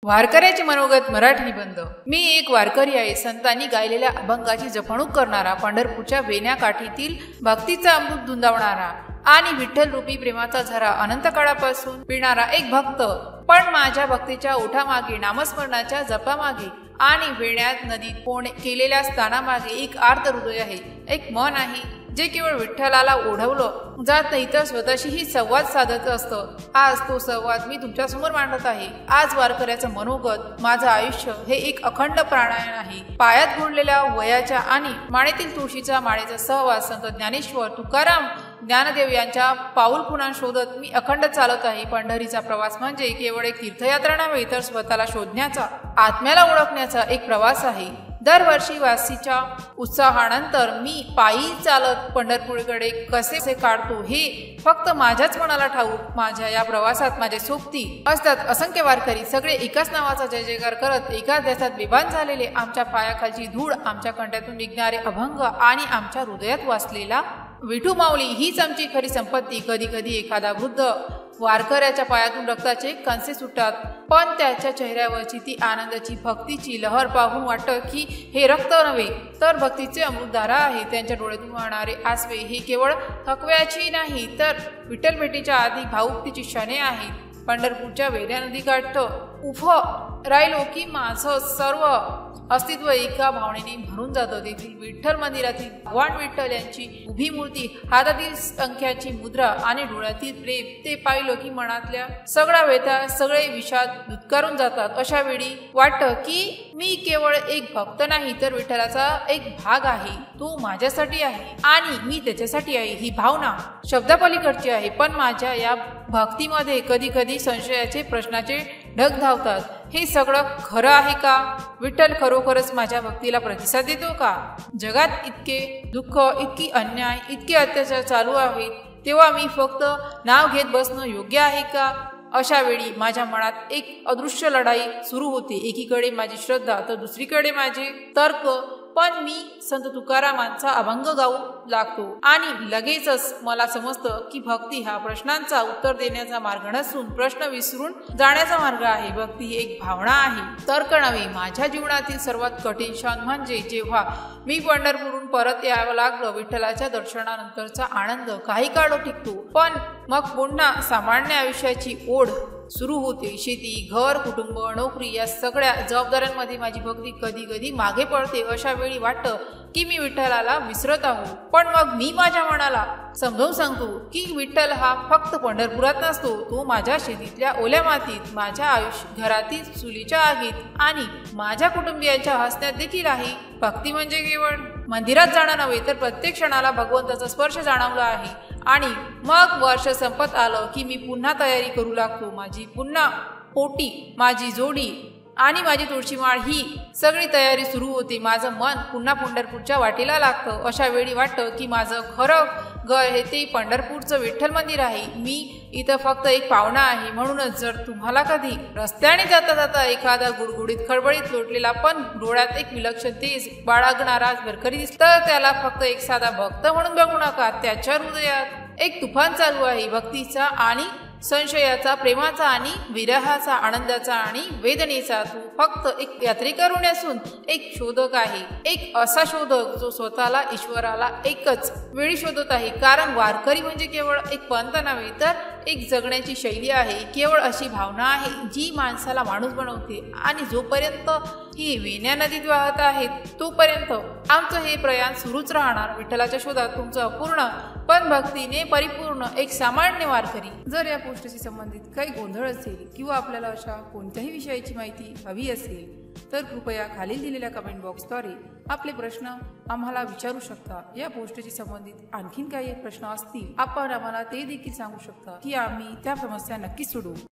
वारकऱ्याचे मनोगत मराठी निबंध। मी एक वारकरी आहे। संतांनी गायलेल्या अभंगाची जपणूक करणारा, पंढरपूरच्या वेण्याकाठीतील भक्तीचा अमृत धुंदावणारा आणि विठ्ठल रूपी प्रेमाचा झरा अनंत काळापासून पिणारा एक भक्त। पण माझ्या भक्तीच्या ओठामागे, नामस्मरणाच्या जपामागे आणि वेण्यात नदीत केलेल्या स्थानामागे एक आर्त हृदय आहे, एक मन आहे जे केवळ विठ्ठलाला ओढवलं जात नाही तर स्वतःशीही संवाद साधत असतं। आज तो संवाद मी तुमच्या समोर मांडत आहे। आज वारकऱ्याचं मनोगत, माझं आयुष्य हे एक अखंड प्राणायाम आहे। पायात गुंडलेल्या वयाच्या आणि माळेतील तुळशीच्या माळेचा सहवास संत ज्ञानेश्वर, तुकाराम, ज्ञानदेव यांच्या पाऊलखुणा शोधत मी अखंड चालत आहे। पंढरीचा प्रवास म्हणजे केवळ एक तीर्थयात्रा नव्हे तर स्वतःला शोधण्याचा, आत्म्याला ओळखण्याचा एक प्रवास आहे। दरवर्षी वासीच्या उत्साहानंतर मी पायी चालत पंढरपूरकडे कसे काढतो हे फक्त माझ्याच मनाला ठाऊक। माझ्या या प्रवासात माझे सोबती असतात असंख्य वारकरी, सगळे एकाच नावाचा जय जयकार करत, एकाच देशात बेभान झालेले। आमच्या पायाखालची धूळ, आमच्या कंठातून निघणारे अभंग आणि आमच्या हृदयात वासलेला विठू माऊली हीच आमची खरी संपत्ती। कधी कधी एखादा वृद्ध वारकऱ्याच्या पायातून रक्ताचे कणसे सुटतात, पण त्याच्या चेहऱ्यावरची ती आनंदाची, भक्तीची लहर पाहून वाटतं की हे रक्त नव्हे तर भक्तीचे अमृतधारा आहे। त्यांच्या डोळ्यातून वाहणारे आसवे हे केवळ थकव्याची नाही तर विठ्ठल भेटीच्या आधी भावुकतेची क्षणे आहेत। पंढरपूरच्या वेण्या नदी काठ राहिलो की माझं सर्व अस्तित्व एका भावनेने भरून जातं। तेथील विठ्ठल मंदिरातील भगवान विठ्ठल यांची उभी मूर्ती, हातातील संख्याची मुद्रा आणि डोळ्यातील प्रेम ते पाहिलं की मनातल्या सगळा व्यथा, सगळे विषाद धुतकारून जातात। अशा वेळी वाटतं की मी केवळ एक भक्त नाही तर विठ्ठलाचा एक भाग आहे। तो माझ्यासाठी आहे आणि मी त्याच्यासाठी आहे। ही भावना शब्दापलीकडची आहे, पण माझ्या या भक्तीमध्ये कधी कधी संशयाचे, प्रश्नाचे ढग धावतात। हे सगळं खरं आहे का? विठ्ठल खरोखरच माझ्या भक्तीला प्रतिसाद देतो का? जगात इतके दुःख, इतकी अन्याय, इतके अत्याचार चालू आहेत, तेव्हा मी फक्त नाव घेत बसणं योग्य आहे का? अशा वेळी माझ्या मनात एक अदृश्य लढाई सुरू होते। एकीकडे माझी श्रद्धा तर दुसरीकडे माझे तर्क। पण मी संत तुकारामांचा अभंग गाऊ लागतो आणि लगेचच मला समजतं की भक्ती हा प्रश्नांचा उत्तर देण्याचा मार्ग नसून प्रश्न विसरून जाण्याचा मार्ग आहे। भक्ती ही एक भावना आहे, तर्क नव्हे। माझ्या जीवनातील सर्वात कठीण क्षण म्हणजे जेव्हा मी पंढरपूरहून परत यावं लागलं। विठ्ठलाच्या दर्शनानंतरचा आनंद काही काळ टिकतो, पण मग पुन्हा सामान्य आयुष्याची ओढ सुरू होते। शेती, घर, कुटुंब, नोकरी या सगळ्या जबाबदाऱ्यांमध्ये माझी भक्ती कधी कधी मागे पडते। अशा वेळी वाटतं की मी विठ्ठलाला विसरत आहो, पण मग मी माझ्या मनाला समजावून सांगतो की विठ्ठल हा फक्त पंढरपुरात नसतो, तो माझ्या शेतीतल्या ओल्या मातीत, माझ्या घरातील चुलीच्या आगीत आणि माझ्या कुटुंबियांच्या हसण्यात देखील आहे। भक्ती म्हणजे केवळ मंदिरात जाणं नव्हे तर प्रत्येक क्षणाला भगवंताचा स्पर्श जाणवला आहे। आणि मग वर्ष संपत आलं की मी पुन्हा तयारी करू लागतो। माझी पुन्हा पोटी, माझी जोडी आणि माझी तुळशीमाळ ही सगळी तयारी सुरू होते। माझं मन पुन्हा पंढरपूरच्या वाटेला लागतं। अशा वेळी वाटतं की माझं खरं घर हे ते पंढरपूरचं विठ्ठल मंदिर आहे। मी इथं फक्त एक पाहुणा आहे। म्हणूनच जर तुम्हाला कधी रस्त्याने जाता जाता एखादा गुडगुडीत, खळबळीत लोटलेला पण डोळ्यात एक विलक्षण तेज बाळगणारा वारकरी दिसला तर त्याला फक्त एक साधा भक्त म्हणून बघू नका। त्याच्या हृदयात एक तुफान चालू आहे, भक्तीचा आणि संशयाचा, प्रेमाचा आणि विरहाचा, आनंदाचा आणि वेदनेचा। तू फक्त एक यात्रेकर नसून एक शोधक आहे, एक असा शोधक जो स्वतःला, ईश्वराला एकच वेळी शोधत आहे। कारण वारकरी म्हणजे केवळ एक पंथ नव्हे तर एक जगण्याची शैली आहे, केवळ अशी भावना आहे जी माणसाला माणूस बनवते। आणि जोपर्यंत ही वेण्या नदीत वाहत आहेत तोपर्यंत आमचं हे प्रयाण सुरूच राहणार। विठ्ठलाच्या शोधात तुमचं अपूर्ण पण भक्तीने परिपूर्ण एक सामान्य वारकरी। जर या पोस्टशी संबंधित काही गोंधळ असेल किंवा आपल्याला अशा कोणत्याही विषयाची माहिती हवी असेल तर कृपया खालील दिलेल्या कमेंट बॉक्सद्वारे आपले प्रश्न आम्हाला विचारू शकता। या पोस्टशी संबंधित आणखीन काही प्रश्न असतील आपण आम्हाला ते देखील सांगू शकता की आम्ही त्या समस्या नक्कीच सोडवू।